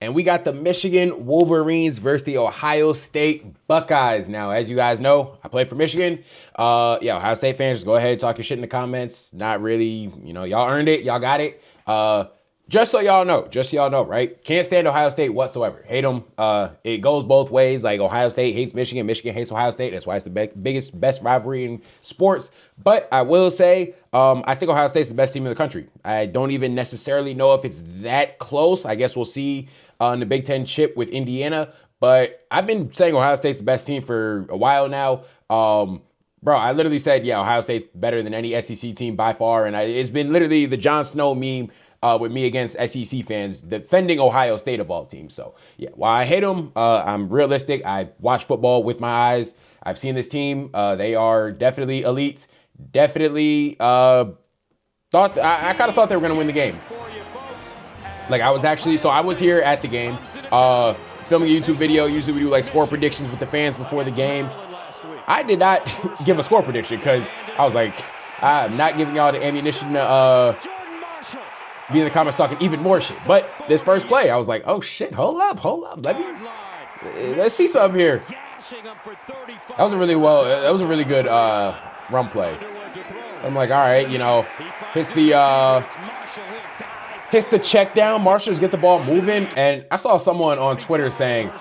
And we got the Michigan Wolverines versus the Ohio State Buckeyes. Now, as you guys know, I play for Michigan. Yeah, Ohio State fans, just go ahead, talk your shit in the comments. Not really, y'all earned it. Y'all got it. Just so y'all know, right? Can't stand Ohio State whatsoever. Hate them. It goes both ways. Like, Ohio State hates Michigan. Michigan hates Ohio State. That's why it's the best rivalry in sports. But I will say, I think Ohio State's the best team in the country. I don't even necessarily know if it's that close. I guess we'll see in the Big Ten chip with Indiana. But I've been saying Ohio State's the best team for a while now. Bro, I literally said, yeah, Ohio State's better than any SEC team by far. And it's been literally the Jon Snow meme with me against SEC fans defending Ohio State of all teams. So, yeah, while I hate them, I'm realistic. I watch football with my eyes. I've seen this team. They are definitely elite. Definitely I kind of thought they were going to win the game. Like, I was here at the game, filming a YouTube video. Usually we do, like, score predictions with the fans before the game. I did not give a score prediction because I was like, I'm not giving y'all the ammunition to be in the comments talking even more shit. But this first play, I was like, oh shit, hold up. Let's see something here. That was a really good run play. I'm like, all right, hits the check down. Marshall's get the ball moving. And I saw someone on Twitter saying,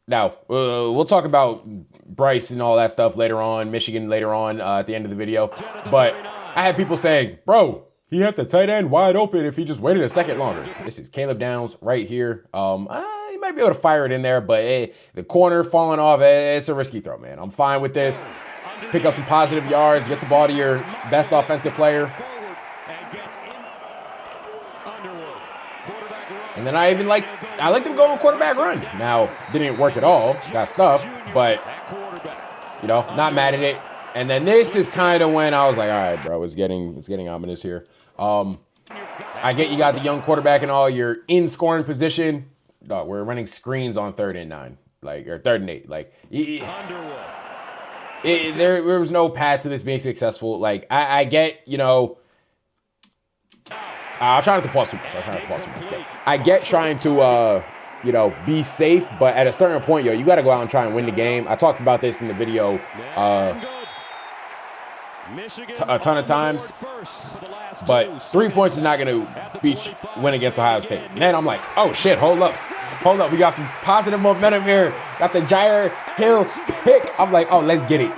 now, we'll talk about Bryce and all that stuff later on, Michigan later on at the end of the video. But I had people saying, bro, he had the tight end wide open if he just waited a second longer. This is Caleb Downs right here. He might be able to fire it in there, but the corner falling off, it's a risky throw, man. I'm fine with this. Just pick up some positive yards, get the ball to your best offensive player. And then I like them going quarterback run. Now, didn't work at all. Got stuffed, but, not mad at it. And then this is kind of when I was like, all right, bro, it's getting ominous here. I get you got the young quarterback and all. You're in scoring position. We're running screens on 3rd and 9, or 3rd and 8. There was no path to this being successful. Like, I get, I'll try not to pause too much. But I get trying to, be safe. But at a certain point, you got to go out and try and win the game. I talked about this in the video a ton of times. But 3 points is not going to win against Ohio State. And then I'm like, oh, shit, hold up. We got some positive momentum here. Got the Jair Hill pick. I'm like, oh, let's get it.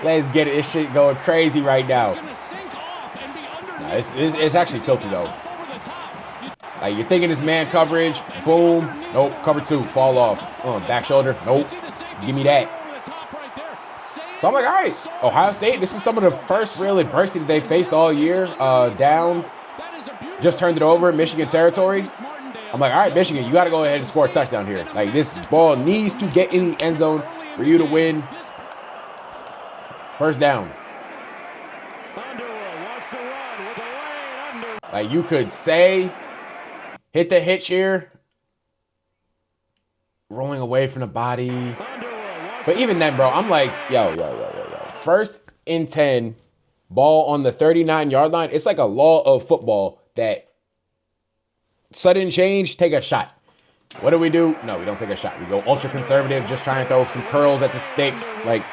This shit going crazy right now. It's actually filthy, though. Like, you're thinking it's man coverage. Boom. Nope. Cover 2. Fall off. Back shoulder. Nope. Give me that. So I'm like, all right. Ohio State, this is some of the first real adversity they faced all year. Down. Just turned it over. Michigan territory. I'm like, all right, Michigan, you got to go ahead and score a touchdown here. Like, this ball needs to get in the end zone for you to win. First down. Like, you could say, hit the hitch here. Rolling away from the body. But even then, bro, I'm like, yo. 1st and 10, ball on the 39-yard line. It's like a law of football that sudden change, take a shot. What do? No, we don't take a shot. We go ultra conservative, just try and throw some curls at the sticks. Like,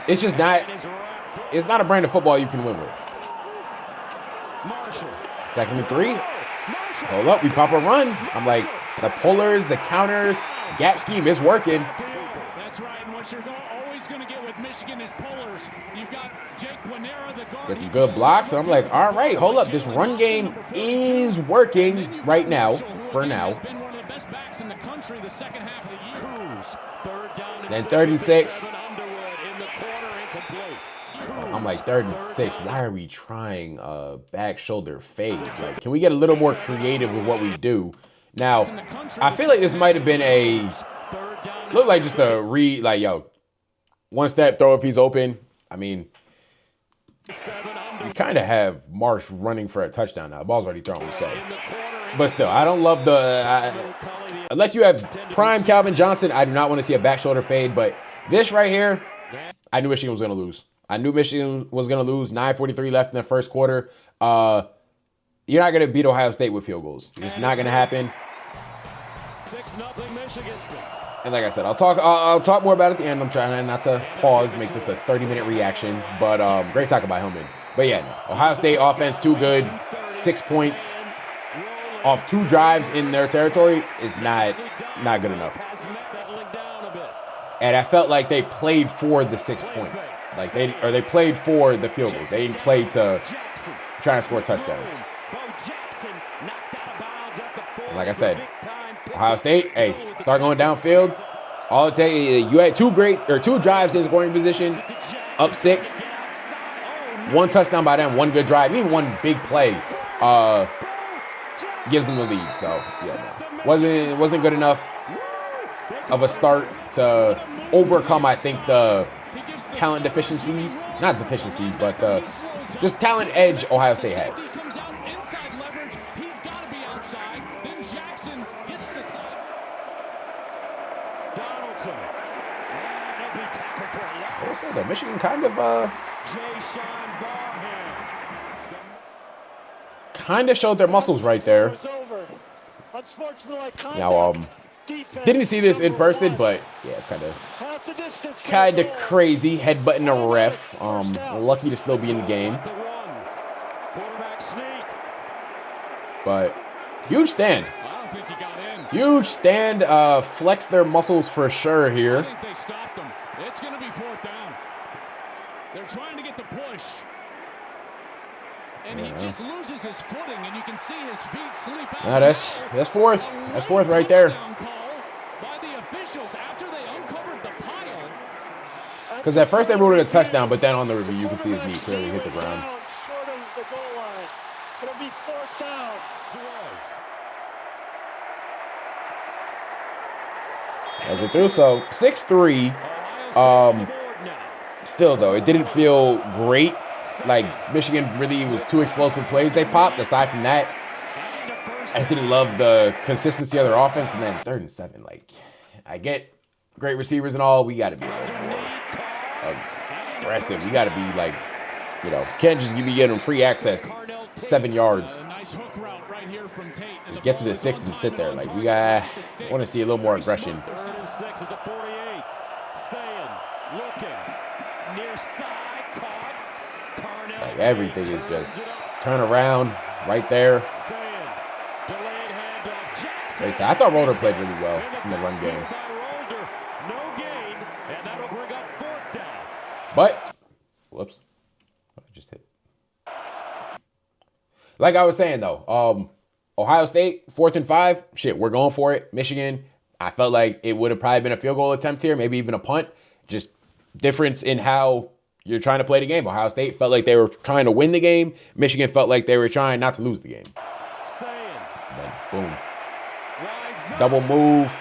it's just not, it's not a brand of football you can win with. 2nd and 3. Hold up, we pop a run. I'm like, the pullers, the counters, gap scheme is working. That's right, and what you're always going to get with Michigan is pullers. You've got Jake Guanera, the guard. Get some good blocks, and I'm like, all right, hold up. This run game is working right now, for now. Been one of the best backs in the country the second half of the year. Then 3rd and 6. I'm like, 3rd and 6. Why are we trying a back shoulder fade? Like, can we get a little more creative with what we do? Now, I feel like this might have been look like just a one step throw if he's open. I mean, we kind of have Marsh running for a touchdown now. The ball's already thrown, so. But still, I don't love unless you have prime Calvin Johnson, I do not want to see a back shoulder fade. But this right here, I knew Michigan was going to lose. 9:43 left in the first quarter. You're not going to beat Ohio State with field goals. It's not going to happen. 6-0 Michigan. And like I said, I'll talk more about it at the end. I'm trying not to pause, make this a 30-minute reaction. But great tackle by Hillman. But yeah, no. Ohio State offense too good. 6 points off 2 drives in their territory is not good enough. And I felt like they played for the 6 points. Like they played for the field goals. They didn't play to try and score touchdowns. And like I said, Ohio State, hey, start going downfield. All it takes, you had 2 drives in scoring position, up 6. 1 touchdown by them, 1 good drive, even 1 big play gives them the lead. So yeah, no, wasn't good enough of a start to overcome, I think, the talent deficiencies, not deficiencies, but just talent edge Ohio State has. Also, though, Michigan kind of showed their muscles right there. Now, didn't see this in person, but yeah, it's kind of crazy headbutting a ref. Lucky to still be in the game. But huge stand. Huge stand. Flex their muscles for sure here. I think they stopped them. It's going to be 4th down. They're trying to get the push. And he just loses his footing, and you can see his feet sleep out. Nah, that's 4th. That's 4th right there. By the officials after they uncovered the pile. Because at first they ruled it a touchdown, but then on the review you can see his knee clearly hit the ground. Short of the goal line. It'll be 4th down. As it threw, so 6-3. Still though, it didn't feel great. Like Michigan really was 2 explosive plays they popped. Aside from that, I just didn't love the consistency of their offense. And then 3rd and 7, like I get great receivers and all, we got to be a little more aggressive. We got to be like, can't just be getting them free access 7 yards. Just get to the sticks and sit there. Like I want to see a little more aggression. Like everything is just turn around right there. I thought Roder played really well in the run game. But, whoops, I just hit. Like I was saying though, Ohio State, 4th and 5, shit, we're going for it. Michigan, I felt like it would have probably been a field goal attempt here, maybe even a punt. Just difference in how you're trying to play the game. Ohio State felt like they were trying to win the game. Michigan felt like they were trying not to lose the game. And then, boom. Double move.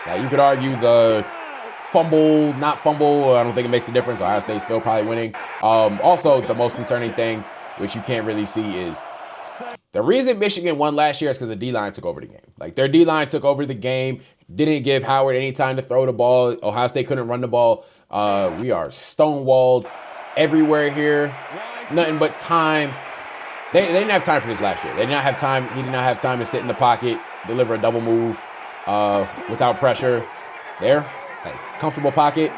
Now, you could argue the fumble, not fumble. I don't think it makes a difference. Ohio State's still probably winning. Also, the most concerning thing, which you can't really see, is the reason Michigan won last year is because the D-line took over the game. Like, their D-line took over the game, didn't give Howard any time to throw the ball. Ohio State couldn't run the ball. We are stonewalled everywhere here. Nothing but time. They didn't have time for this last year. They did not have time. He did not have time to sit in the pocket, deliver a double move without pressure. There, hey, comfortable pocket.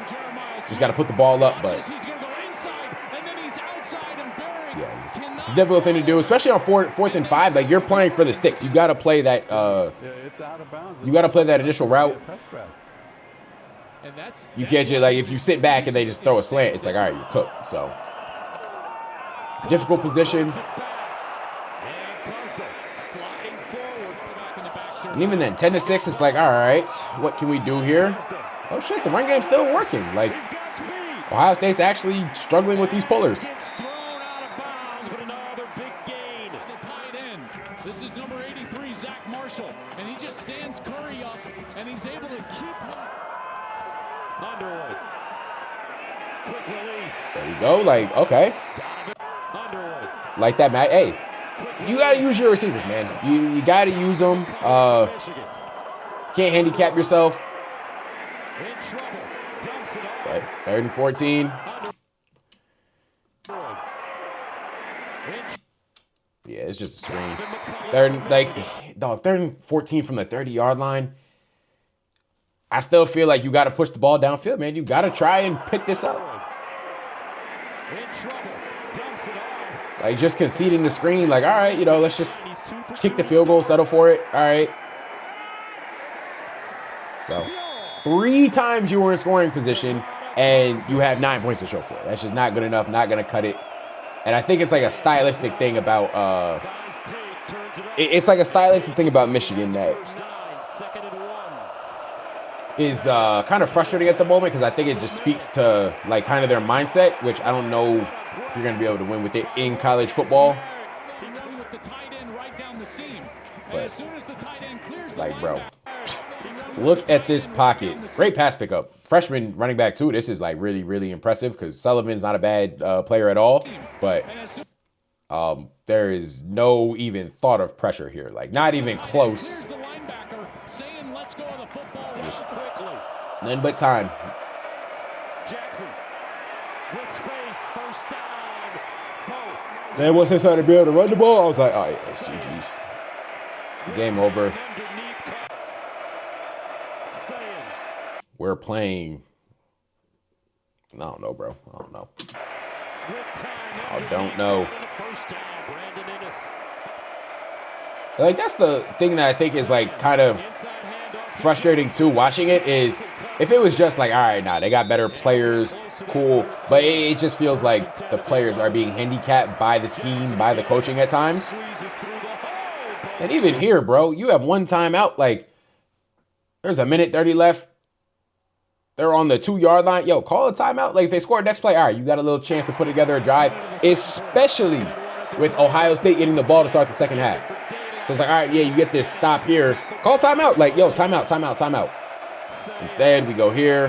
Just got to put the ball up, but yeah, it's a difficult thing to do, especially on 4th and 5. Like, you're playing for the sticks. You got to play that. It's out of bounds. You got to play that initial route. You can't just, like, if you sit back and they just throw a slant, it's like, all right, you're cooked. So difficult position. And even then, 10-6, it's like, all right, what can we do here? Oh shit, the run game's still working. Like, Ohio State's actually struggling with these pullers. This is number 83, Zach Marshall, and he just stands Curry up, and he's able to keep him. Underwood. Quick release. There you go. Like, okay. Underwood. Like that, Matt. Hey, you got to use your receivers, man. You got to use them. Can't handicap yourself. In trouble. Dumps it off. But 3rd and 14. Yeah, it's just a screen. They're like, dog, they're in 14 from the 30-yard line. I still feel like you got to push the ball downfield, man. You got to try and pick this up. Like, just conceding the screen, like, all right, you know, let's just kick the field goal, settle for it. All right. So, 3 times you were in scoring position, and you have 9 points to show for it. That's just not good enough, not going to cut it. And I think it's like a stylistic thing about it's like a stylistic thing about Michigan that is kind of frustrating at the moment, because I think it just speaks to like kind of their mindset, which I don't know if you're going to be able to win with it in college football. But, like, bro, look at this pocket. Great pass pickup. Freshman running back too. This is like really, really impressive, because Sullivan's not a bad player at all. But there is no even thought of pressure here. Like, not even close. Just nothing but time. Jackson with space, first down. Then once they started to be able to run the ball, I was like, oh, yeah, it's GG's. Game over. We're playing. I don't know, bro. I don't know. I don't know. Like, that's the thing that I think is like kind of frustrating too, watching it, is if it was just like, all right, nah, they got better players, cool, but it just feels like the players are being handicapped by the scheme, by the coaching at times. And even here, bro, you have 1 timeout. Like, there's a minute 30 left. They're on the 2-yard line. Yo, call a timeout. Like, if they score next play, all right, you got a little chance to put together a drive, especially with Ohio State getting the ball to start the second half. So it's like, all right, yeah, you get this stop here. Call timeout. Like, yo, timeout. Instead, we go here.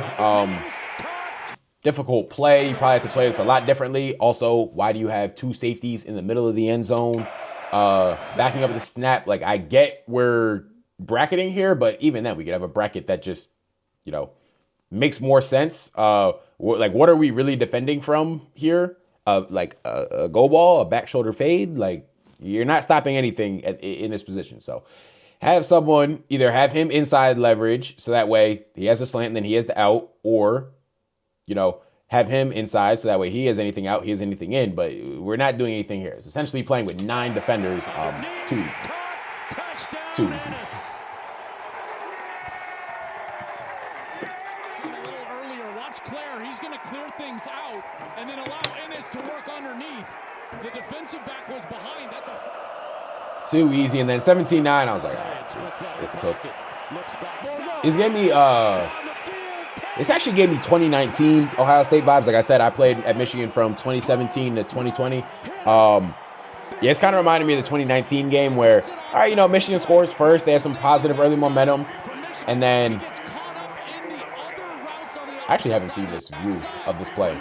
Difficult play. You probably have to play this a lot differently. Also, why do you have 2 safeties in the middle of the end zone? Backing up the snap. Like, I get we're bracketing here, but even then, we could have a bracket that just, you know, makes more sense. Like, what are we really defending from here? Like a go ball, a back shoulder fade. Like, you're not stopping anything in this position. So have someone either have him inside leverage, so that way he has a slant and then he has the out, or, you know, have him inside so that way he has anything out, he has anything in. But we're not doing anything here. It's essentially playing with 9 defenders. Too easy. Too easy. He's going to clear things out and then allow Ennis to work underneath. The defensive back was behind. That's a too easy. And then 17-9, I was like, oh, it's cooked. This gave me this actually gave me 2019 Ohio State vibes. Like I said, I played at Michigan from 2017 to 2020. Yeah, it's kind of reminded me of the 2019 game where, all right, you know, Michigan scores first. They have some positive early momentum, and then I actually haven't seen this view of this play.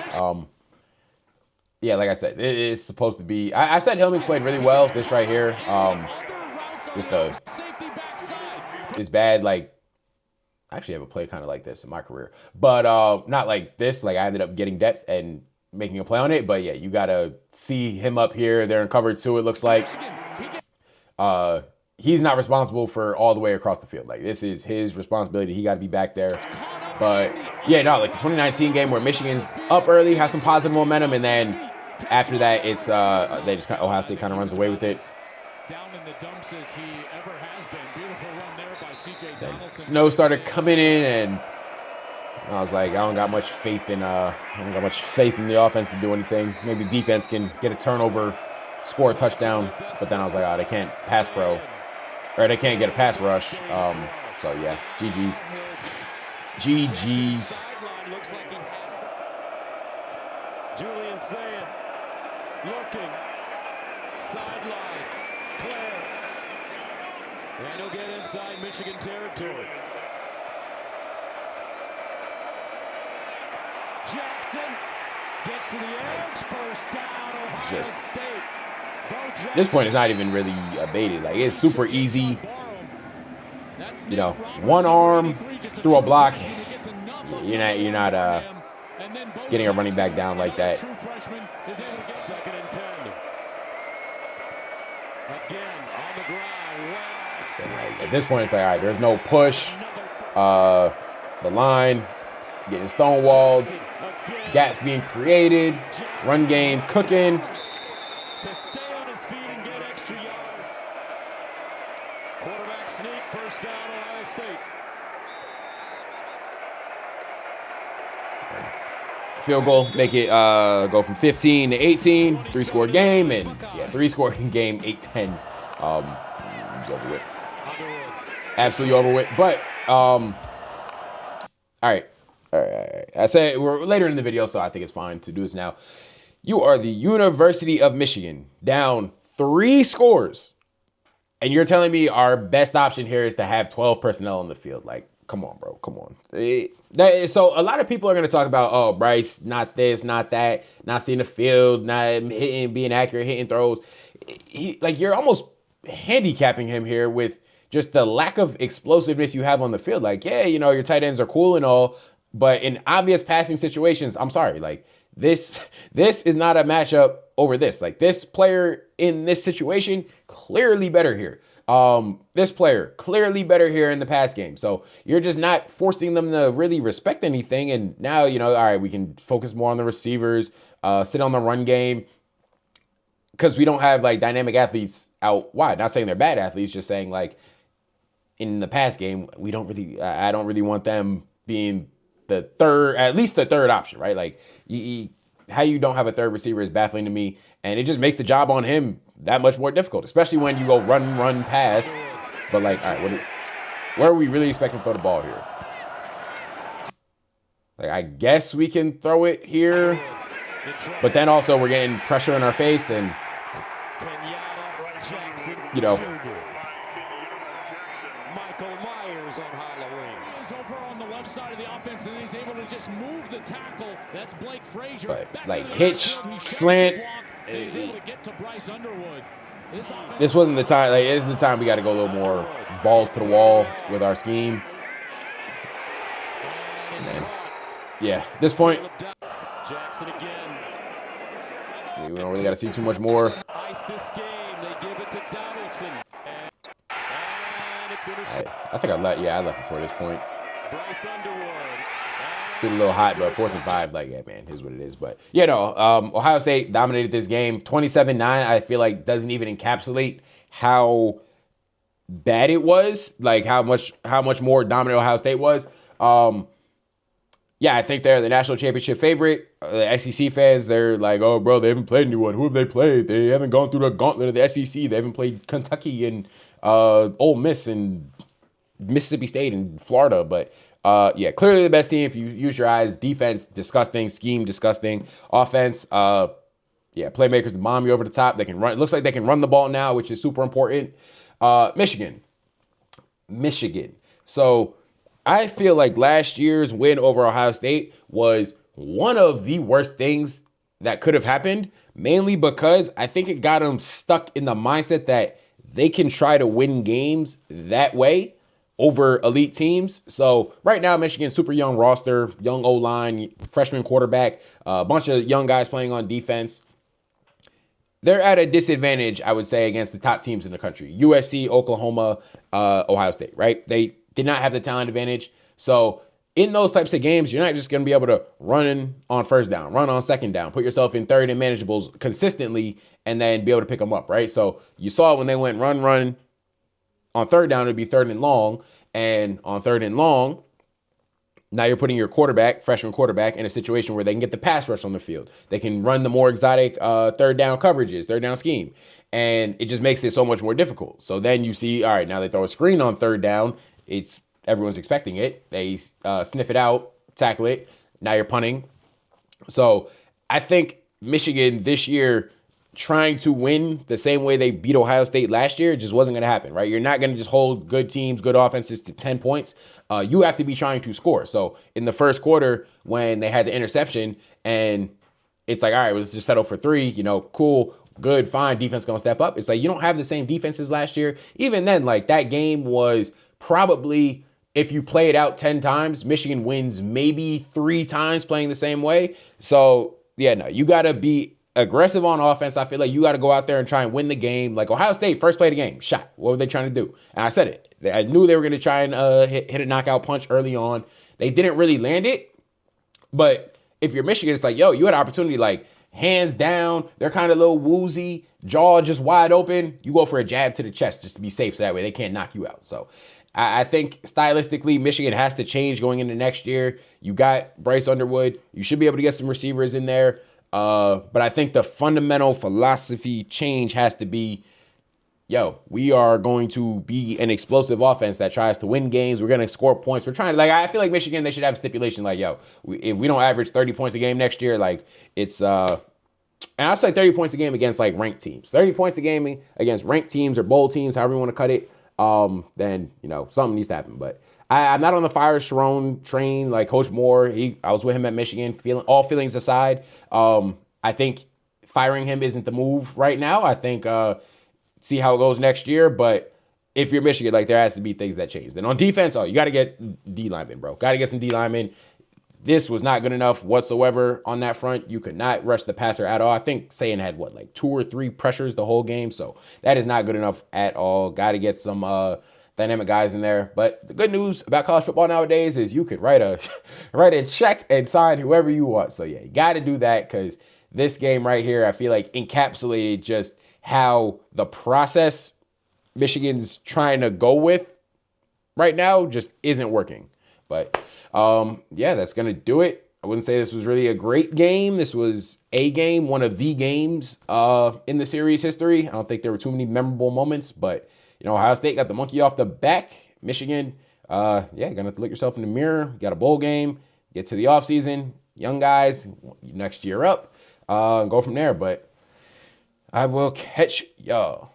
Yeah, like I said, it is supposed to be. I said Hillman's played really well. This right here, just is bad. Like, I actually have a play kind of like this in my career, but not like this. Like, I ended up getting depth and making a play on it. But yeah, you gotta see him up here. They're in cover 2. It looks like he's not responsible for all the way across the field. Like, this is his responsibility. He got to be back there. But yeah, no, like the 2019 game where Michigan's up early, has some positive momentum, and then after that, it's they just Ohio State kind of runs away with it. Down in the dumps as he ever has been. Beautiful run there by CJ Then Donaldson. Snow started coming in, and I was like, I don't got much faith in the offense to do anything. Maybe defense can get a turnover, score a touchdown, but then I was like, oh, they can't pass pro, or they can't get a pass rush. So yeah, GG's. GG's. Julian saying, looking, sideline, clear. And he'll get inside Michigan territory. Jackson gets to the edge, first down, Ohio State. This point is not even really baited. Like, it's super easy. You know, one arm through a block. You're not getting a running back down like that. Second and 10. Again on the ground. West. And like, at this point, it's like, all right, there's no push. The line getting stonewalled, gaps being created, run game cooking. To stay on his feet and get extra yards. Quarterback sneak, first down, Ohio State. Field goal, make it go from 15 to 18, 3-score game, and yeah, 3-score game, 8-10. It's over with. Absolutely over with. But all right. I said we're later in the video, so I think it's fine to do this now. You are the University of Michigan, down 3 scores, and you're telling me our best option here is to have 12 personnel on the field. Like, come on, bro. Come on. So a lot of people are going to talk about, oh, Bryce, not this, not that, not seeing the field, not hitting, being accurate, hitting throws. You're almost handicapping him here with just the lack of explosiveness you have on the field. Like, yeah, your tight ends are cool and all, but in obvious passing situations, I'm sorry, like this is not a matchup over this. Like, this player in this situation, clearly better here. This player clearly better here in the pass game. So you're just not forcing them to really respect anything. And now, all right, we can focus more on the receivers, sit on the run game, because we don't have like dynamic athletes out wide. Not saying they're bad athletes, just saying like in the pass game, I don't really want them being at least the third option, right? Like how you don't have a third receiver is baffling to me. And it just makes the job on him that much more difficult, especially when you go run, pass. But like, all right, where are we really expecting to throw the ball here? Like, I guess we can throw it here, but then also we're getting pressure in our face, and Michael Myers on Halloween. He's over on the left side of the offense, and he's able to just move the tackle. That's Blake Frazier. But like hitch, slant. He's able to get to Bryce Underwood. This wasn't the time. Like, this is the time we got to go a little more balls to the wall with our scheme. And yeah, at this point, Jackson again. We don't really got to see too much more. Ice this game. They give it to Donaldson. And it's intercepted. I think I left before this point. Bryce Underwood. Did a little hot, but 4th and 5, like, yeah, man, here's what it is. But, Ohio State dominated this game. 27-9, I feel like, doesn't even encapsulate how bad it was, like how much more dominant Ohio State was. I think they're the national championship favorite. The SEC fans, they're like, oh, bro, they haven't played anyone. Who have they played? They haven't gone through the gauntlet of the SEC. They haven't played Kentucky and Ole Miss and Mississippi State and Florida, but clearly the best team if you use your eyes. Defense, disgusting. Scheme, disgusting. Offense, playmakers to bomb you over the top. They can run. It looks like they can run the ball now, which is super important. Michigan. So I feel like last year's win over Ohio State was one of the worst things that could have happened, mainly because I think it got them stuck in the mindset that they can try to win games that way over elite teams. So right now, Michigan, super young roster, young O-line, freshman quarterback, a bunch of young guys playing on defense. They're at a disadvantage, I would say, against the top teams in the country. USC, Oklahoma, Ohio State, right? They did not have the talent advantage. So in those types of games, you're not just going to be able to run on first down, run on second down, put yourself in third and manageables consistently, and then be able to pick them up, right? So you saw when they went run, on third down, it'd be third and long. And on third and long, now you're putting your freshman quarterback, in a situation where they can get the pass rush on the field. They can run the more exotic third down coverages, third down scheme. And it just makes it so much more difficult. So then you see, all right, now they throw a screen on third down. Everyone's expecting it. They sniff it out, tackle it. Now you're punting. So I think Michigan this year, trying to win the same way they beat Ohio State last year, just wasn't going to happen, right? You're not going to just hold good teams, good offenses to 10 points. You have to be trying to score. So in the first quarter, when they had the interception and it's like, all right, let's just settle for 3, cool, good, fine, defense going to step up. It's like, you don't have the same defenses last year. Even then, like, that game was probably, if you play it out 10 times, Michigan wins maybe 3 times playing the same way. So, you got to be aggressive on offense. I feel like you got to go out there and try and win the game. Like Ohio State, first play of the game, shot. What were they trying to do? And I said it. I knew they were going to try and hit a knockout punch early on. They didn't really land it. But if you're Michigan, it's like, yo, you had an opportunity, like, hands down. They're kind of a little woozy, jaw just wide open. You go for a jab to the chest just to be safe, so that way they can't knock you out. So I think stylistically, Michigan has to change going into next year. You got Bryce Underwood. You should be able to get some receivers in there. But I think the fundamental philosophy change has to be, yo, we are going to be an explosive offense that tries to win games. We're going to score points. We're trying to, like, I feel like Michigan, they should have a stipulation like, yo, if we don't average 30 points a game next year, like, it's, and I'll say 30 points a game against, like, ranked teams. 30 points a game against ranked teams or bowl teams, however you want to cut it, then, you know, something needs to happen. But I'm not on the Fire Sharon train like Coach Moore. I was with him at Michigan, all feelings aside. I think firing him isn't the move right now. I think, see how it goes next year. But if you're Michigan, like, there has to be things that change. Then on defense, you got to get D linemen, bro. Got to get some D linemen. This was not good enough whatsoever on that front. You could not rush the passer at all. I think Sayin had, like 2 or 3 pressures the whole game. So that is not good enough at all. Got to get some dynamic guys in there. But the good news about college football nowadays is you could write a check and sign whoever you want. So, yeah, you got to do that, because this game right here, I feel like encapsulated just how the process Michigan's trying to go with right now just isn't working. But, yeah, that's going to do it. I wouldn't say this was really a great game. This was a game, one of the games in the series history. I don't think there were too many memorable moments, but, you know, Ohio State got the monkey off the back. Michigan, yeah, you're going to have to look yourself in the mirror. You got a bowl game, get to the offseason, young guys, next year up, and go from there. But I will catch y'all